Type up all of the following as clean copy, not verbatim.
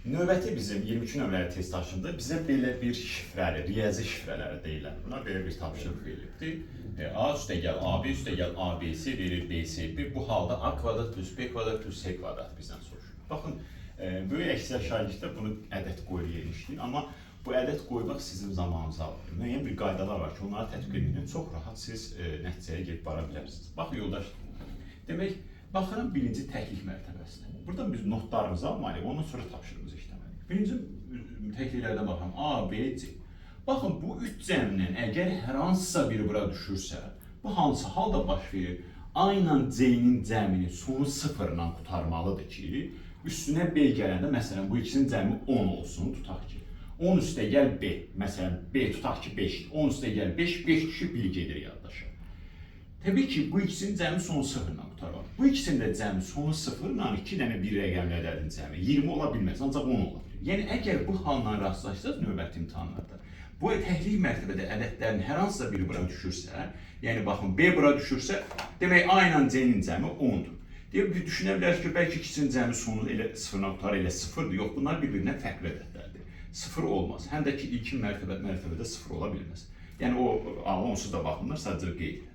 Növbəti bizim 22 nömrəli test daşında bizə belə bir şifrəli, riyazi şifrələri deyilən buna belə bir tapşırıq verilibdir. A üstəgəl AB üstəgəl ABC verir BC1. Bu halda A kvadrat plus B kvadrat plus C kvadrat bizdən soruşur. Baxın, böyük əksər şagirdlər bunu ədəd qoyur işləyir, amma bu ədəd qoymaq sizin zamanınızı alır. Müəyyən bir qaydalar var ki, onları tətbiq edin, çox rahat siz nəticəyə gedib vara bilərsiniz. Bax, yoldaş, demək, baxıram birinci təklik mərtəbəsinə. Buradan biz notlarımızı almalıyıq, ondan sonra tapşırığımızı işləməliyik. Birinci təkliklərdən baxıram, A, B, C. Baxın, bu üç cəmdən əgər hər hansısa biri bura düşürsə, bu hansı halda baş verir? A ilə C-nin cəmini sonu sıfırla qutarmalıdır ki, üstünə B gələndə, məsələn, bu ikisinin cəmi 10 olsun, tutaq ki. 10 üstəgəl B, məsələn, B tutaq ki 5, 10 üstəgəl 5, 5 kişi 1 gedir yaddaşa. Təbii ki, bu ikisinin cəmi sonu sıfırla qutarır. Bu ikisinin də cəmi sonu sıfırla 2 dənə bir rəqəmli ədədin cəmi 20 ola bilməz, ancaq 10 ola bilir. Yəni, əgər bu halla rastlaşsınız növbəti imtahanlarda, bu təklik mərtəbədə ədədlərin hər hansısa biri bura düşürsə, yəni baxın, B bura düşürsə, demək A ilə C-nin cəmi 10-dur. Düşünə bilərsiniz ki, bəlkə ikisinin cəmi sonu elə sıfırla qutarır, elə sıfırdır. Yox, bunlar bir-birindən fərqli ədədlərdir. Sıfır olmaz. Həm də ki, ilkin mərtəbədə sıfır ola bilməz. Yəni, onsuz da baxımlar sadəcə qeyd.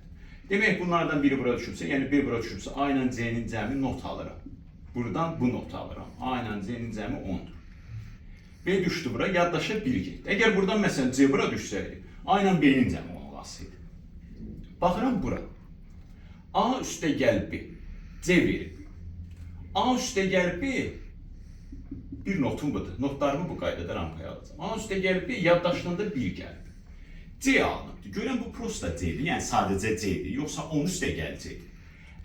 Demək, bunlardan biri bura düşübsə, yəni B bura düşübsə, A ilə C-nin cəmi not alıram. Buradan bu notu alıram. A ilə C-nin cəmi 10-dur. B düşdü bura, yaddaşa 1 getdi. Əgər buradan məsələn C bura düşsəydi, A ilə B-nin cəmi 10 olasıydı. Baxıram bura. A üstəgəl B. C verib. A üstəgəl B. Bir notum budur. Notlarımı bu qaydada rampaya alacağım. A üstəgəl B yaddaşdan da 1 gəlib. C alınıbdır. Görən bu prosta C-dir, yəni sadəcə C-dir, yoxsa 10 üstəgəl C-dir.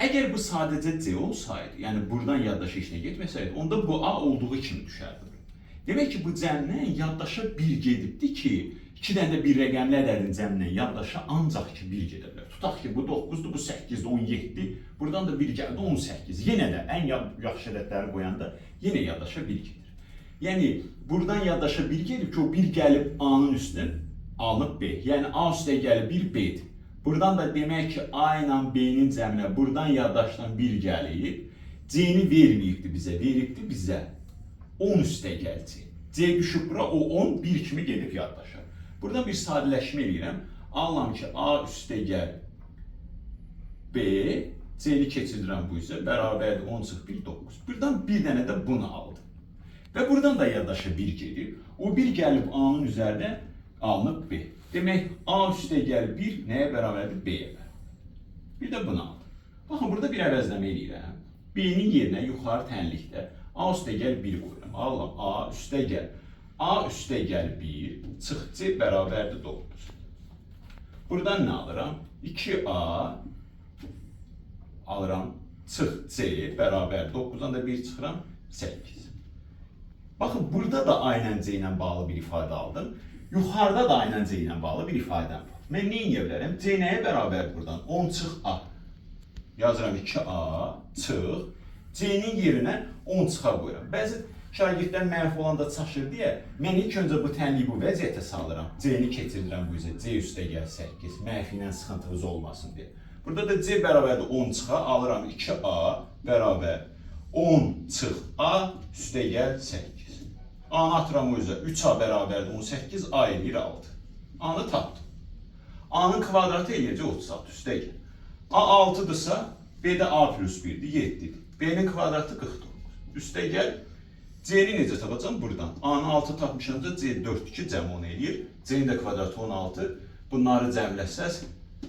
Əgər bu sadəcə C olsaydı, yəni buradan yaddaşa işinə getməsəydi, onda bu A olduğu kimi düşərdi. Demək ki, bu cəmdən yaddaşa 1 gedibdir ki, 2 dənə də bir rəqəmli ədədin cəmdən yaddaşa ancaq ki 1 gedə bilər. Tutaq ki, bu 9-dur, bu 8-dir, 17-dir, buradan da 1 gəldi, 18. Yenə də ən yaxşı ədədləri qoyanda yenə yaddaşa 1 gedir. Yəni, buradan yaddaşa 1 gedib ki, o 1 gəlib A-nın üstünə alınıb B. Yəni, A üstə gəlib 1 B-dir. Buradan da demək ki, A ilə B-nin cəminə buradan yaddaşdan 1 gəlib, C-ni verməyibdir bizə, veribdir bizə 10 üstə gəl C. C düşüb bura, o 10 1 kimi gedib yaddaşa. Buradan bir sadələşmə eləyirəm. Alıram ki, A üstə gəl B, C-ni keçirirəm bu üzrə, bərabərdir 10 çıx 1, 9. Buradan bir dənə də bunu aldım. Və buradan da yaddaşa 1 gedib, o 1 gəlib A-nın üzərinə alınıb B. Demək, A üstə gəl 1 nəyə bərabərdir? B-yə bərabər. Bir də bunu aldım. Baxın, burada bir əvəzləmə eləyirəm. B-nin yerinə yuxarı tənlikdə A üstə gəl 1 qoyuram. Alıram, A üstə gəl. A üstə gəl 1, çıx C bərabərdir 9. Buradan nə alıram? 2A alıram, çıx C bərabər 9-dan da 1 çıxıram, 8. Baxın, burada da A ilə C ilə bağlı bir ifadə aldım. Yuxarıda da A ilə C ilə bağlı bir ifadəm var. Mən nə edə bilərəm? C nəyə bərabər buradan? 10 çıx A. Yazıram 2A, çıx. C-nin yerinə 10 çıxa qoyuram. Bəzi şagirdlər mənfi olanda çaşır deyə, mən ilk öncə bu tənliyi bu vəziyyətə salıram. C-ni keçirirəm bu üzrə, C üstə gəl 8, mənfi ilə sıxıntımız olmasın deyə. Burada da C bərabərdir 10 çıxa, alıram 2A bərabər 10 çıx A üstə gəl 8. A-nı atıram o üzrə, 3A bərabərdir 18, A eləyir 6. A-nı tapdım. A-nın kvadratı eləyəcək 36 üstə gəl. A 6-dırsa, B də A plus 1-dir, 7-dir. B-nin kvadratı 49. Üstə gəl, C-ni necə tapacam? Buradan. A-nı 6 tapmışamca C 4-2 cəm 10 eləyir. C-nin də kvadratı 16. Bunları cəmləsəz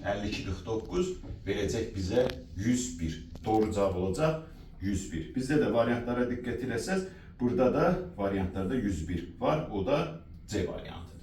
52-49 verəcək bizə 101. Doğru cavab olacaq 101. Bizdə də variantlara diqqət eləsəz, burada da variantlarda 101 var. O da C variantı.